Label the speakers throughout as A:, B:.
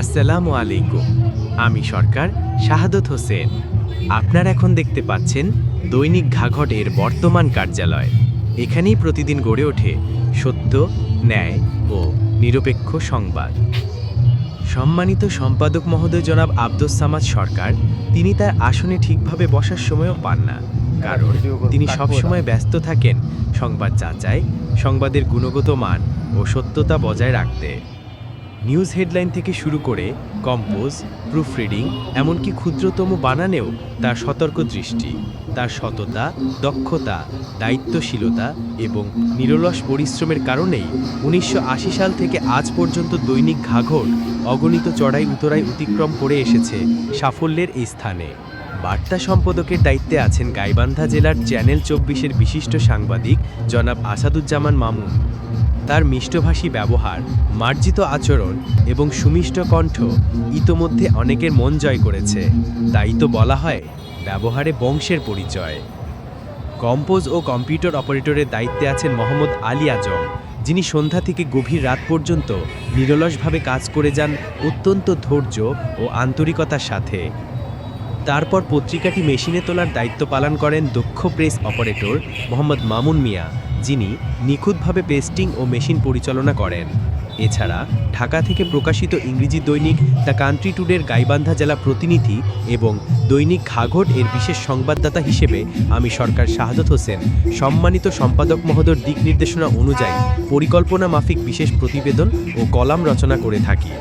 A: আসসালামু আলাইকুম। আমি সরকার শাহাদত হোসেন। আপনারা এখন দেখতে পাচ্ছেন দৈনিক ঘাঘটের বর্তমান কার্যালয়। এখানেই প্রতিদিন গড়ে ওঠে সত্য, ন্যায় ও নিরপেক্ষ সংবাদ। সম্মানিত সম্পাদক মহোদয় জনাব আব্দুস সামাদ সরকার, তিনি তার আসনে ঠিকভাবে বসার সময়ও পান না, কারণ তিনি সবসময় ব্যস্ত থাকেন সংবাদ যাচাই, সংবাদের গুণগত মান ও সত্যতা বজায় রাখতে। নিউজ হেডলাইন থেকে শুরু করে কম্পোজ, প্রুফরিডিং, এমনকি ক্ষুদ্রতম বানানেও তার সতর্ক দৃষ্টি, তার সততা, দক্ষতা, দায়িত্বশীলতা এবং নিরলস পরিশ্রমের কারণেই ১৯৮০ সাল থেকে আজ পর্যন্ত দৈনিক ঘাঘট অগণিত চড়াই উতরাই অতিক্রম করে এসেছে সাফল্যের এই স্থানে। বার্তা সম্পাদকের দায়িত্বে আছেন গাইবান্ধা জেলার চ্যানেল ২৪-এর বিশিষ্ট সাংবাদিক জনাব আসাদুজ্জামান মামুন। তার মিষ্টভাষী ব্যবহার, মার্জিত আচরণ এবং সুমিষ্ট কণ্ঠ ইতোমধ্যে অনেকের মন জয় করেছে। তাই তো বলা হয় ব্যবহারে বংশের পরিচয়। কম্পোজ ও কম্পিউটার অপারেটরের দায়িত্বে আছেন মোহাম্মদ আলী আজম, যিনি সন্ধ্যা থেকে গভীর রাত পর্যন্ত নিরলসভাবে কাজ করে যান অত্যন্ত ধৈর্য ও আন্তরিকতার সাথে। তারপর পত্রিকাটি মেশিনে তোলার দায়িত্ব পালন করেন দক্ষ প্রেস অপারেটর মোহাম্মদ মামুন মিয়া, যিনি নিখুঁতভাবে পেস্টিং ও মেশিন পরিচালনা করেন। এছাড়া ঢাকা থেকে প্রকাশিত ইংরেজি দৈনিক দ্য কান্ট্রি টুডের গাইবান্ধা জেলা প্রতিনিধি এবং দৈনিক ঘাঘট এর বিশেষ সংবাদদাতা হিসেবে আমি সরকার শাহাদত হোসেন সম্মানিত সম্পাদক মহোদয়ের দিক নির্দেশনা অনুযায়ী পরিকল্পনা মাফিক বিশেষ প্রতিবেদন ও কলাম রচনা করে থাকি।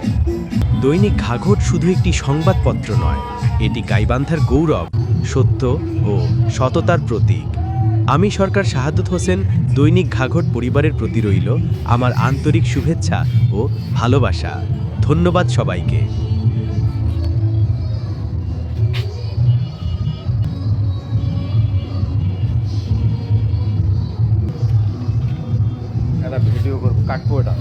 A: দৈনিক ঘাঘট শুধু একটি সংবাদপত্র নয়, এটি গাইবান্ধার গৌরব, সত্য ও সততার প্রতীক। আমি সরকার শাহাদত হোসেন দৈনিক ঘাঘট পরিবারের প্রতি রইল আমার আন্তরিক শুভেচ্ছা ও ভালোবাসা। ধন্যবাদ সবাইকে।
B: একটা ভিডিও করবো, কাটবো এটা।